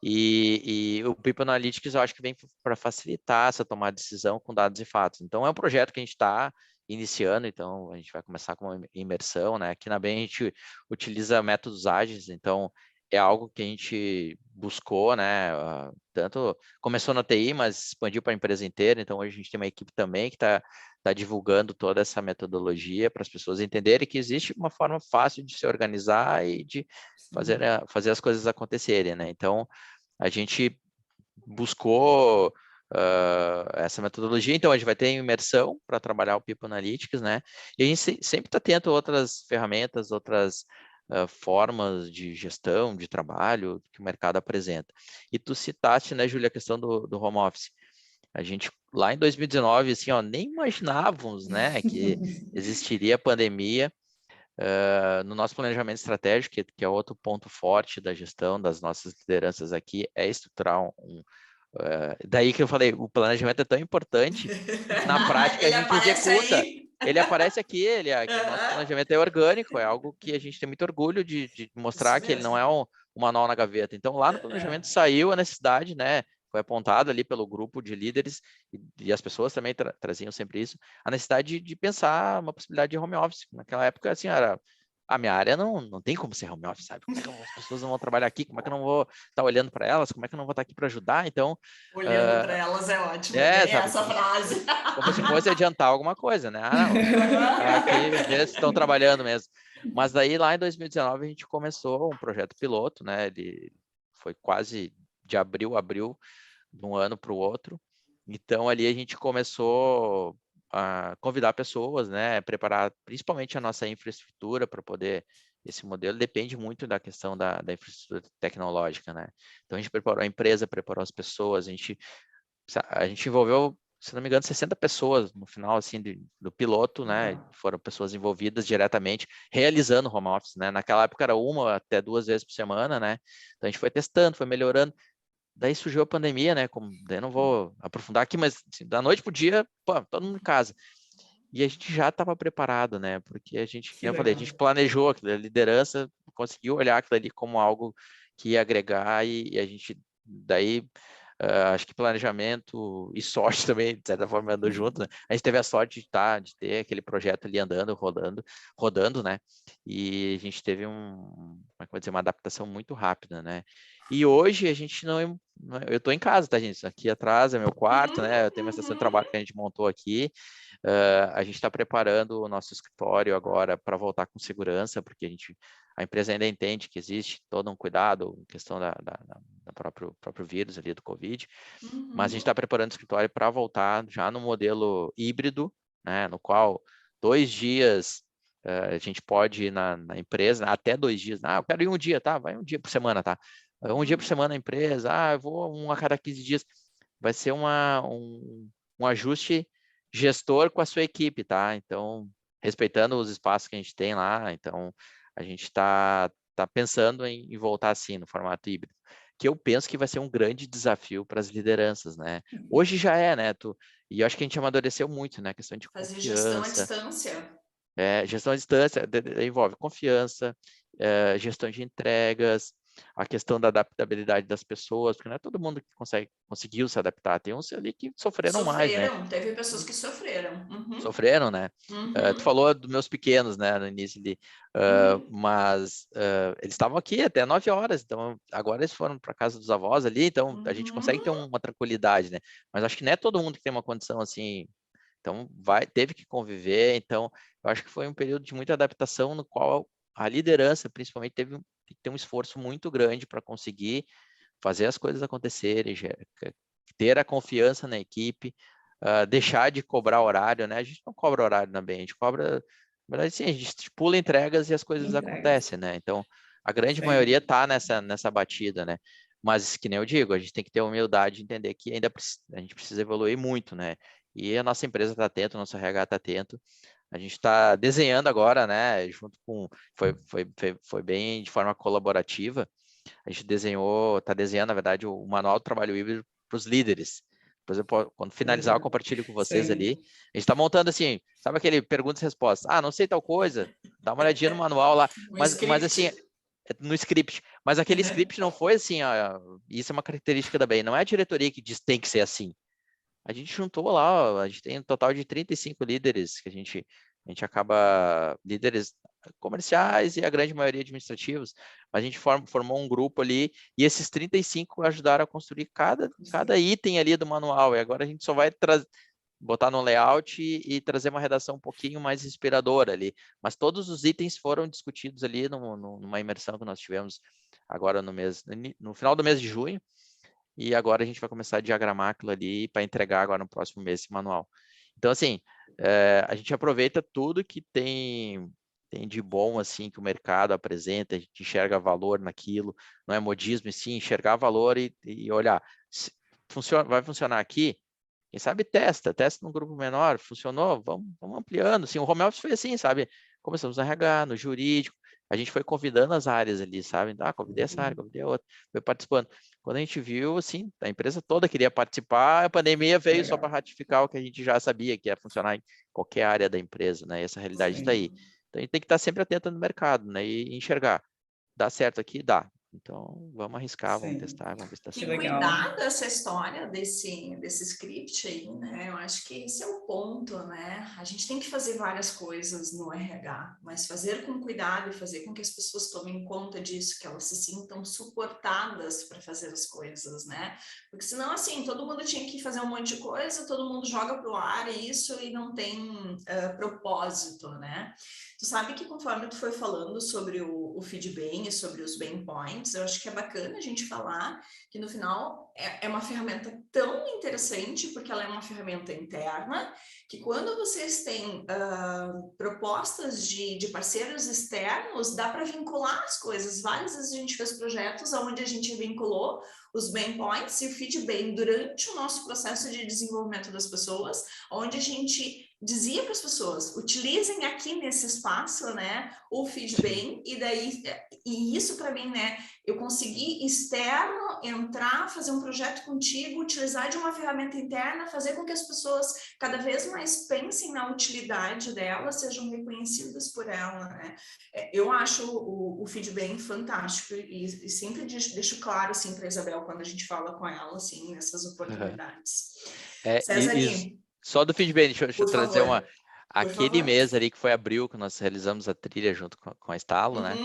E o People Analytics eu acho que vem para facilitar essa tomada de decisão com dados e fatos. Então, é um projeto que a gente está iniciando, então a gente vai começar com uma imersão, né? Aqui na BEM a gente utiliza métodos ágeis, então é algo que a gente buscou, né? Tanto começou na TI, mas expandiu para a empresa inteira, então hoje a gente tem uma equipe também que está divulgando toda essa metodologia para as pessoas entenderem que existe uma forma fácil de se organizar e de fazer as coisas acontecerem, né? Então, a gente buscou essa metodologia, então a gente vai ter imersão para trabalhar o People Analytics, né? E a gente sempre está atento a outras ferramentas, outras formas de gestão, de trabalho que o mercado apresenta. E tu citaste, né, Júlia, a questão do home office. A gente, lá em 2019, assim, ó, nem imaginávamos, né, que existiria a pandemia. No nosso planejamento estratégico, que é outro ponto forte da gestão das nossas lideranças aqui, é estruturar daí que eu falei, o planejamento é tão importante, na prática a Ele gente aparece executa. aí. Ele aparece aqui, o nosso Aham, planejamento é orgânico, é algo que a gente tem muito orgulho de isso mostrar que ele não mesmo. é um manual na gaveta. Então, lá no planejamento saiu a necessidade, né? Foi apontado ali pelo grupo de líderes, e as pessoas também traziam sempre isso, a necessidade de pensar uma possibilidade de home office. Naquela época, assim, era a minha área não tem como ser home office, sabe? Como é que as pessoas não vão trabalhar aqui? Como é que eu não vou estar olhando para elas? Como é que eu não vou estar aqui para ajudar? Então, Olhando para elas é ótimo, é bem sabe, essa frase. como se fosse adiantar alguma coisa, né? Ah, não, tá aqui, vê se estão trabalhando mesmo. Mas daí, lá em 2019, a gente começou um projeto piloto, né? Ele foi quase de abril de um ano para o outro. Então, ali a gente começou a convidar pessoas, né? Preparar principalmente a nossa infraestrutura para poder. Esse modelo depende muito da questão da infraestrutura tecnológica, né? Então, a gente preparou a empresa, preparou as pessoas, a gente envolveu, se não me engano, 60 pessoas no final, assim, do piloto, né? Foram pessoas envolvidas diretamente, realizando home office, né? Naquela época era uma até 2 vezes por semana, né? Então a gente foi testando, foi melhorando. Daí surgiu a pandemia, né? Daí não vou aprofundar aqui, mas assim, da noite pro dia, pô, todo mundo em casa. E a gente já estava preparado, né? Porque como Que eu falei, a legal. gente planejou aquilo, a liderança conseguiu olhar aquilo ali como algo que ia agregar e a gente daí acho que planejamento e sorte também, de certa forma, andou junto, né? A gente teve a sorte de ter aquele projeto ali andando, rodando, né? E a gente teve como é que eu vou dizer, uma adaptação muito rápida, né? E hoje a gente eu estou em casa, tá, gente? Isso aqui atrás é meu quarto, né? Eu tenho uma estação de Uhum. trabalho que a gente montou aqui. A gente está preparando o nosso escritório agora para voltar com segurança, porque a empresa ainda entende que existe todo um cuidado em questão da próprio vírus ali do Covid, mas a gente Uhum. está preparando o escritório para voltar já no modelo híbrido, né, no qual 2 dias a gente pode ir na empresa, até 2 dias. Ah, eu quero ir um dia, tá? Vai um dia por semana, tá? Um dia por semana na empresa, eu vou um a cada 15 dias. Vai ser um ajuste gestor com a sua equipe, tá? Então, respeitando os espaços que a gente tem lá, então a gente está pensando em voltar assim, no formato híbrido, que eu penso que vai ser um grande desafio para as lideranças, né? Hoje já é, né? E eu acho que a gente amadureceu muito, né? A questão de Fazer gestão à confiança, distância. gestão à distância envolve confiança, gestão de entregas, a questão da adaptabilidade das pessoas, porque não é todo mundo que conseguiu se adaptar. Tem uns ali que sofreram mais, né? Sofreram, teve pessoas que sofreram. Uhum. Sofreram, né? Tu Uhum. falou dos meus pequenos, né, no início ali, Uhum. mas eles estavam aqui até 9 horas, então agora eles foram para casa dos avós ali, então a gente consegue ter Uhum. uma tranquilidade, né? Mas acho que não é todo mundo que tem uma condição assim, então teve que conviver, então eu acho que foi um período de muita adaptação no qual a liderança, principalmente, tem que ter um esforço muito grande para conseguir fazer as coisas acontecerem, ter a confiança na equipe, deixar de cobrar horário, né? A gente não cobra horário na BEM, a gente cobra, na verdade, sim, a gente estipula entregas e as coisas Entregas. acontecem, né? Então, a grande Isso aí. maioria está nessa batida, né? Mas, que nem eu digo, a gente tem que ter a humildade de entender que ainda a gente precisa evoluir muito, né? E a nossa empresa está atenta, o nosso RH está atento. A gente está desenhando agora, né? Junto com. Foi bem de forma colaborativa. A gente está desenhando, na verdade, o manual do trabalho híbrido para os líderes. Depois, quando finalizar, eu Legal. compartilho com Isso vocês ali. aí. A gente está montando assim, sabe aquele perguntas e respostas? Ah, não sei tal coisa, dá uma olhadinha no manual lá. Um Mas script. assim, no script. Mas aquele script não foi assim, isso é uma característica da BEM, não é a diretoria que diz tem que ser assim. A gente juntou lá, a gente tem um total de 35 líderes que a gente acaba, líderes comerciais e a grande maioria administrativos, mas a gente formou um grupo ali e esses 35 ajudaram a construir cada item ali do manual, e agora a gente só vai botar no layout e trazer uma redação um pouquinho mais inspiradora ali, mas todos os itens foram discutidos ali numa imersão que nós tivemos agora no final do mês de junho, e agora a gente vai começar a diagramar aquilo ali para entregar agora no próximo mês esse manual. Então, assim, a gente aproveita tudo que tem de bom, assim, que o mercado apresenta, a gente enxerga valor naquilo, não é modismo, e sim enxergar valor e olhar, vai funcionar aqui, Quem sabe testa num grupo menor, funcionou, vamos ampliando. Assim, o home office foi assim, sabe? Começamos no RH, no jurídico, a gente foi convidando as áreas ali, sabe? Convidei essa área, convidei a outra, foi participando. Quando a gente viu, assim, a empresa toda queria participar, a pandemia veio só para ratificar o que a gente já sabia, que ia funcionar em qualquer área da empresa, né? E essa realidade está aí. Então, a gente tem que estar sempre atento no mercado, né? E enxergar. Dá certo aqui? Dá. Então, vamos arriscar, vamos testar, vamos ver se dá Que certo. cuidar dessa história, desse script aí, né? Eu acho que esse é o ponto, né? A gente tem que fazer várias coisas no RH, mas fazer com cuidado e fazer com que as pessoas tomem conta disso, que elas se sintam suportadas para fazer as coisas, né? Porque senão, assim, todo mundo tinha que fazer um monte de coisa, todo mundo joga pro ar isso e não tem propósito, né? Tu sabe que conforme tu foi falando sobre o feedback e sobre os pain points, eu acho que é bacana a gente falar que no final é uma ferramenta tão interessante, porque ela é uma ferramenta interna, que quando vocês têm propostas de parceiros externos, dá para vincular as coisas. Várias vezes a gente fez projetos onde a gente vinculou os pain points e o feedback durante o nosso processo de desenvolvimento das pessoas, onde a gente dizia para as pessoas, utilizem aqui nesse espaço, né, o feedback, e isso para mim, né, eu consegui externo entrar, fazer um projeto contigo, utilizar de uma ferramenta interna, fazer com que as pessoas cada vez mais pensem na utilidade dela, sejam reconhecidas por ela, né? Eu acho o feedback fantástico e sempre deixo claro assim para a Isabel quando a gente fala com ela assim nessas oportunidades. Cesarinho, só do feedback, deixa eu trazer favor, aquele mês ali que foi abril, que nós realizamos a trilha junto com a Estalo, né?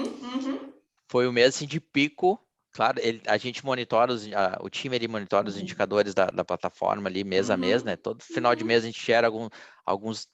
Foi o mês assim, de pico. Claro, a gente monitora, o time ele monitora os indicadores da plataforma ali mês a mês, né? Todo final de mês a gente gera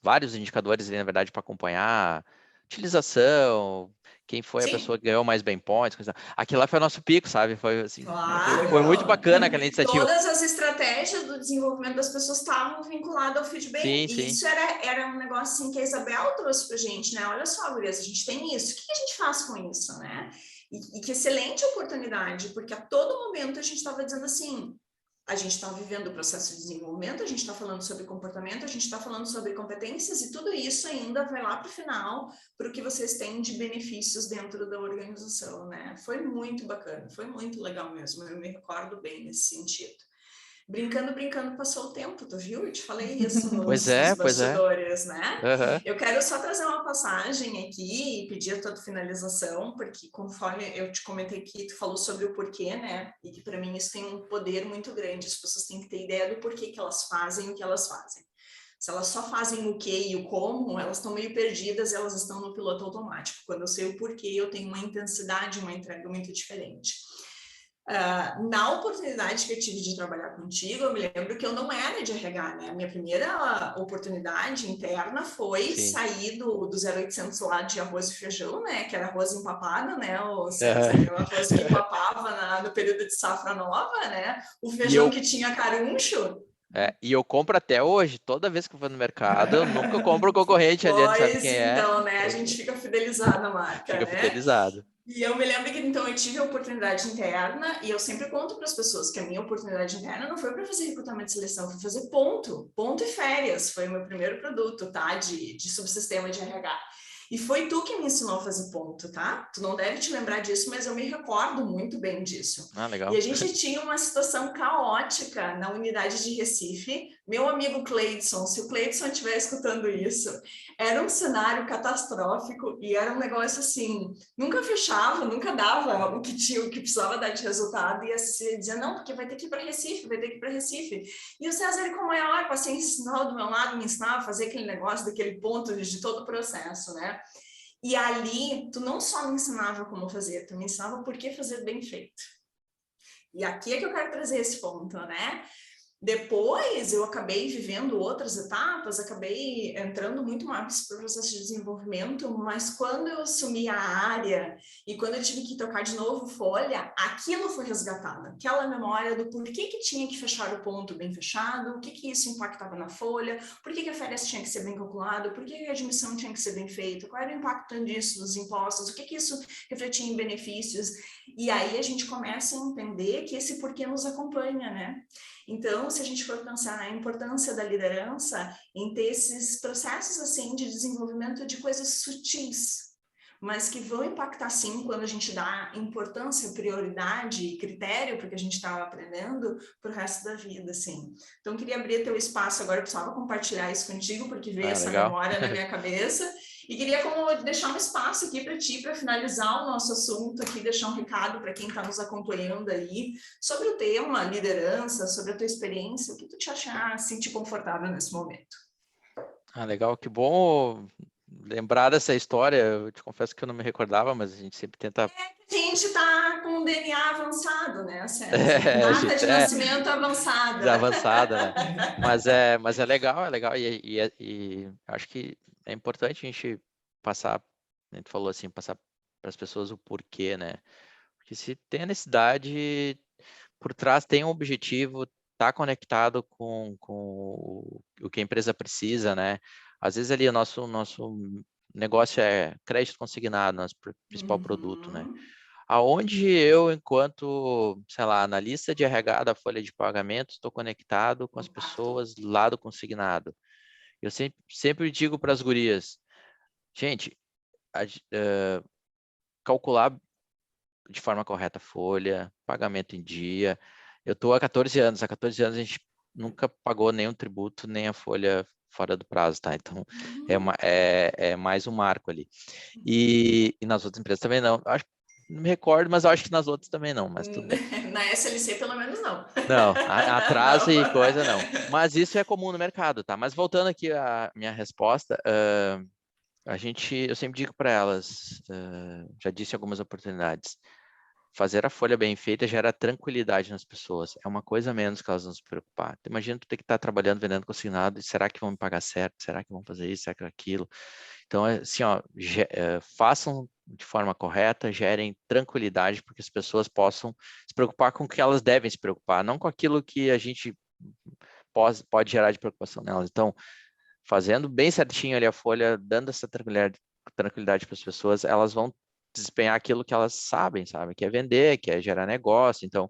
vários indicadores ali, na verdade, para acompanhar utilização, quem foi a pessoa que ganhou mais bem points, coisa. Aquilo lá foi o nosso pico, sabe? Foi assim, claro. foi muito bacana aquela iniciativa. Todas as estratégias do desenvolvimento das pessoas estavam vinculadas ao feedback. Sim, e sim. isso era um negócio assim que a Isabel trouxe pra gente, né? Olha só, gurias, a gente tem isso. O que a gente faz com isso, né? E que excelente oportunidade, porque a todo momento a gente estava dizendo assim, a gente está vivendo o processo de desenvolvimento, a gente está falando sobre comportamento, a gente está falando sobre competências e tudo isso ainda vai lá para o final, para o que vocês têm de benefícios dentro da organização, né? Foi muito bacana, foi muito legal mesmo, eu me recordo bem nesse sentido. Brincando, passou o tempo, tu viu? Eu te falei isso nos bastidores, né? Eu quero só trazer uma passagem aqui e pedir a tua finalização, porque conforme eu te comentei que tu falou sobre o porquê, né? E que para mim isso tem um poder muito grande, as pessoas têm que ter ideia do porquê que elas fazem o que elas fazem. Se elas só fazem o que e o como, elas estão meio perdidas, elas estão no piloto automático. Quando eu sei o porquê, eu tenho uma intensidade, uma entrega muito diferente. Na oportunidade que eu tive de trabalhar contigo, eu me lembro que eu não era de RH, né? A minha primeira oportunidade interna foi sair do 0800 lá de arroz e feijão, né? Que era arroz empapado, né? O arroz que empapava no período de safra nova, né? O feijão que tinha caruncho. E eu compro até hoje, toda vez que eu vou no mercado, eu nunca compro o concorrente ali, não sabe quem é. Então, né? A gente fica fidelizado na marca, fica fidelizado. E eu me lembro que, então, eu tive a oportunidade interna e eu sempre conto para as pessoas que a minha oportunidade interna não foi para fazer recrutamento e seleção, foi fazer ponto e férias. Foi o meu primeiro produto, tá? De subsistema de RH. E foi tu que me ensinou a fazer ponto, tá? Tu não deve te lembrar disso, mas eu me recordo muito bem disso. Legal. E a gente tinha uma situação caótica na unidade de Recife. Meu amigo Cleidson, se o Cleidson estiver escutando isso, era um cenário catastrófico e era um negócio assim, nunca fechava, nunca dava o que precisava dar de resultado. E a Cecília dizia, não, porque vai ter que ir para Recife, vai ter que ir para Recife. E o César, ele, com a maior paciência, ensinava do meu lado, me ensinava a fazer aquele negócio, daquele ponto de todo o processo, né? E ali, tu não só me ensinava como fazer, tu me ensinava por que fazer bem feito. E aqui é que eu quero trazer esse ponto, né? Depois eu acabei vivendo outras etapas, acabei entrando muito mais para o processo de desenvolvimento, mas quando eu assumi a área e quando eu tive que tocar de novo folha, aquilo foi resgatado, aquela memória do porquê que tinha que fechar o ponto bem fechado, o que isso impactava na folha, por que a férias tinha que ser bem calculado, por que a admissão tinha que ser bem feita, qual era o impacto disso dos impostos, o que isso refletia em benefícios, e aí a gente começa a entender que esse porquê nos acompanha, né? Então, se a gente for pensar na importância da liderança em ter esses processos assim de desenvolvimento de coisas sutis, mas que vão impactar sim quando a gente dá importância, prioridade e critério para que a gente estava aprendendo para o resto da vida, assim. Então, queria abrir teu espaço agora, precisava compartilhar isso contigo, porque veio essa Legal. memória na minha cabeça, e queria deixar um espaço aqui para ti, para finalizar o nosso assunto aqui, deixar um recado para quem está nos acompanhando aí, sobre o tema liderança, sobre a tua experiência, o que tu te achar, sentir confortável nesse momento. Legal, que bom lembrar dessa história. Eu te confesso que eu não me recordava, mas a gente sempre tenta. A gente está com o DNA avançado, né, César? A Data gente de nascimento avançada. avançada, né? Mas é legal, e acho que é importante a gente passar, a gente falou assim, passar para as pessoas o porquê, né? Porque se tem a necessidade, por trás tem um objetivo, está conectado com o que a empresa precisa, né? Às vezes ali o nosso negócio é crédito consignado, nosso principal produto, né? Aonde eu, enquanto, sei lá, analista de RH da folha de pagamento, estou conectado com as pessoas lá do consignado. Eu sempre digo para as gurias, gente, calcular de forma correta a folha, pagamento em dia. Eu estou há 14 anos, há 14 anos a gente nunca pagou nenhum tributo, nem a folha fora do prazo, tá? Então, é mais um marco ali. E nas outras empresas também não. Acho, não me recordo, mas eu acho que nas outras também não, mas tudo bem. Na SLC, pelo menos, não. Não, atraso Não. e coisa não. Mas isso é comum no mercado, tá? Mas voltando aqui à minha resposta, eu sempre digo para elas, já disse em algumas oportunidades, fazer a folha bem feita gera tranquilidade nas pessoas. É uma coisa a menos que elas vão se preocupar. Tu imagina tu ter que estar trabalhando, vendendo consignado, e será que vão me pagar certo? Será que vão fazer isso? Será que aquilo? Então, assim, ó, façam de forma correta, gerem tranquilidade, porque as pessoas possam se preocupar com o que elas devem se preocupar, não com aquilo que a gente pode gerar de preocupação nelas. Então, fazendo bem certinho ali a folha, dando essa tranquilidade para as pessoas, elas vão desempenhar aquilo que elas sabem, sabe? Que é vender, que é gerar negócio. Então,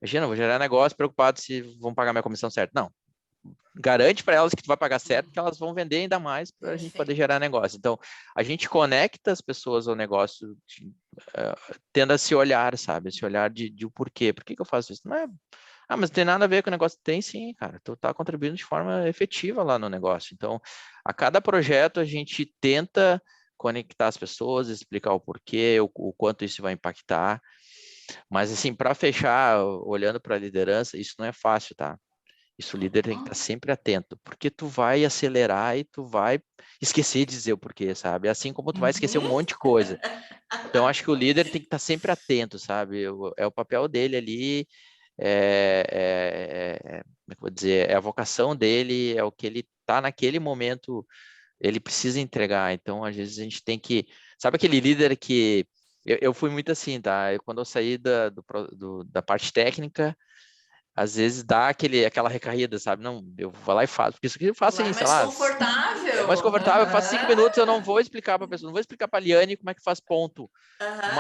imagina, eu vou gerar negócio preocupado se vão pagar minha comissão certa. Não, garante para elas que tu vai pagar certo, que elas vão vender ainda mais para a gente poder gerar negócio. Então, a gente conecta as pessoas ao negócio tendo esse olhar, sabe? Esse olhar de o porquê. Por que eu faço isso? Não é... mas não tem nada a ver com o negócio. Tem sim, cara. Tu tá contribuindo de forma efetiva lá no negócio. Então, a cada projeto a gente tenta conectar as pessoas, explicar o porquê, o quanto isso vai impactar. Mas, assim, para fechar, olhando para a liderança, isso não é fácil, tá? Isso o líder tem que estar sempre atento, porque tu vai acelerar e tu vai esquecer de dizer o porquê, sabe? Assim como tu vai esquecer um monte de coisa. Então, acho que o líder tem que estar sempre atento, sabe? É o papel dele ali, como é que eu vou dizer? É a vocação dele, é o que ele está naquele momento, ele precisa entregar. Então, às vezes a gente tem que... Sabe aquele líder que... Eu fui muito assim, tá? Quando eu saí da parte técnica, às vezes dá aquela recaída, sabe? Não, eu vou lá e faço, porque isso aqui eu faço Lá em, é sei mais lá, é confortável. mais confortável, eu faço 5 minutos, eu não vou explicar para a pessoa, não vou explicar para a Liane como é que faz ponto.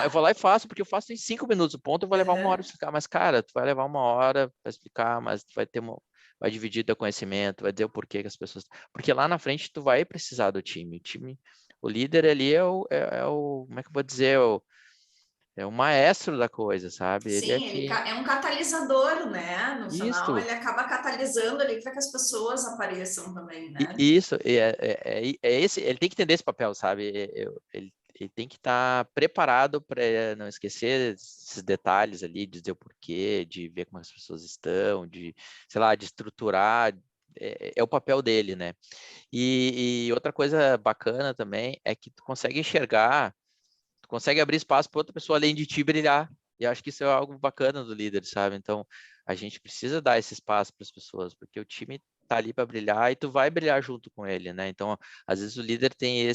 Eu vou lá e faço, porque eu faço em 5 minutos, o ponto eu vou levar 1 hora para explicar, mas cara, tu vai levar 1 hora para explicar, mas tu vai dividir teu conhecimento, vai dizer o porquê que as pessoas... Porque lá na frente tu vai precisar do time, o líder ali como é que eu vou dizer, é o maestro da coisa, sabe? Ele é Sim, ele que... é um catalisador, né? No final, Isso. ele acaba catalisando ali para que as pessoas apareçam também, né? Isso, esse, ele tem que entender esse papel, sabe? Ele tem que estar preparado para não esquecer esses detalhes ali, de dizer o porquê, de ver como as pessoas estão, de, sei lá, de estruturar, é o papel dele, né? E outra coisa bacana também é que tu consegue enxergar, tu consegue abrir espaço para outra pessoa além de ti brilhar. E acho que isso é algo bacana do líder, sabe? Então, a gente precisa dar esse espaço para as pessoas, porque o time tá ali para brilhar e tu vai brilhar junto com ele, né? Então, às vezes o líder tem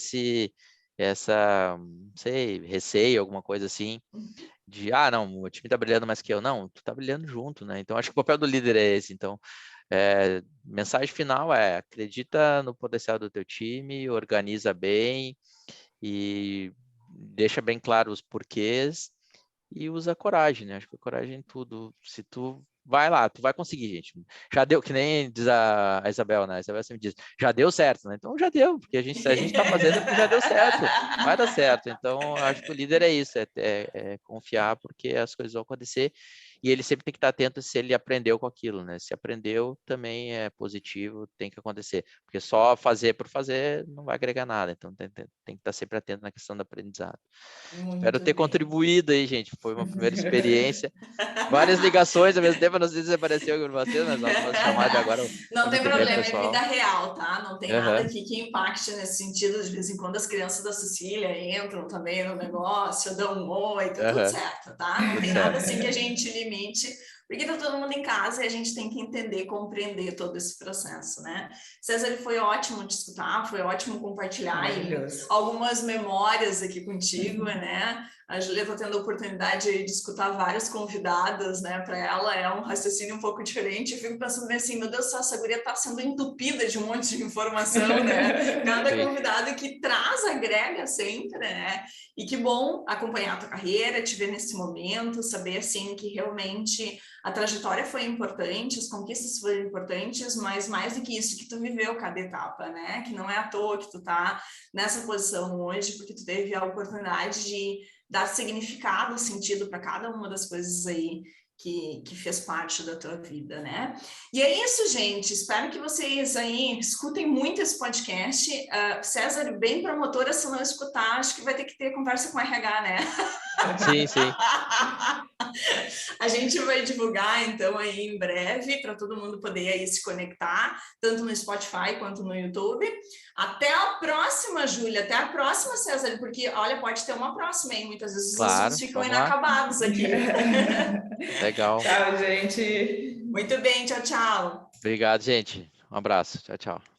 não sei, receio, alguma coisa assim, de, não, o time tá brilhando mais que eu. Não, tu tá brilhando junto, né? Então, acho que o papel do líder é esse. Então, mensagem final acredita no potencial do teu time, organiza bem e deixa bem claro os porquês e usa coragem, né? Acho que coragem em tudo. Se tu vai lá, tu vai conseguir, gente. Já deu, que nem diz a Isabel, né? A Isabel sempre diz, já deu certo, né? Então já deu, porque a gente está fazendo porque já deu certo, vai dar certo. Então, acho que o líder é isso, é confiar porque as coisas vão acontecer. E ele sempre tem que estar atento se ele aprendeu com aquilo, né? Se aprendeu, também é positivo, tem que acontecer. Porque só fazer por fazer não vai agregar nada. Então, tem que estar sempre atento na questão do aprendizado. Espero ter contribuído aí, gente. Foi uma primeira experiência. Várias ligações ao mesmo tempo, não sei se apareceu aqui para vocês, mas algumas chamadas agora. Não tem problema, é vida real, tá? Não tem nada Uhum. aqui que impacte nesse sentido. De vez em quando as crianças da Cecília entram também no negócio, dão um oi, tá tudo certo, tá? Não tem nada assim que a gente limite, porque tá todo mundo em casa e a gente tem que entender, compreender todo esse processo, né? César, foi ótimo te escutar, foi ótimo compartilhar algumas memórias aqui contigo, né? A Júlia está tendo a oportunidade de escutar vários convidados, né? Para ela é um raciocínio um pouco diferente. Eu fico pensando bem assim, meu Deus do céu, essa guria está sendo entupida de um monte de informação, né? Cada convidado que traz, agrega sempre, né? E que bom acompanhar a tua carreira, te ver nesse momento, saber assim que realmente a trajetória foi importante, as conquistas foram importantes, mas mais do que isso, que tu viveu cada etapa, né? Que não é à toa que tu tá nessa posição hoje, porque tu teve a oportunidade de dar significado, sentido para cada uma das coisas aí que fez parte da tua vida, né? E é isso, gente. Espero que vocês aí escutem muito esse podcast. César, bem promotora, se não escutar, acho que vai ter que ter conversa com o RH, né? Sim, sim. A gente vai divulgar, então, aí em breve, para todo mundo poder aí se conectar, tanto no Spotify quanto no YouTube. Até a próxima, Júlia. Até a próxima, César, porque, olha, pode ter uma próxima, hein? Muitas vezes os assuntos ficam inacabados aqui. Legal. Tchau, gente. Muito bem, tchau, tchau. Obrigado, gente. Um abraço. Tchau, tchau.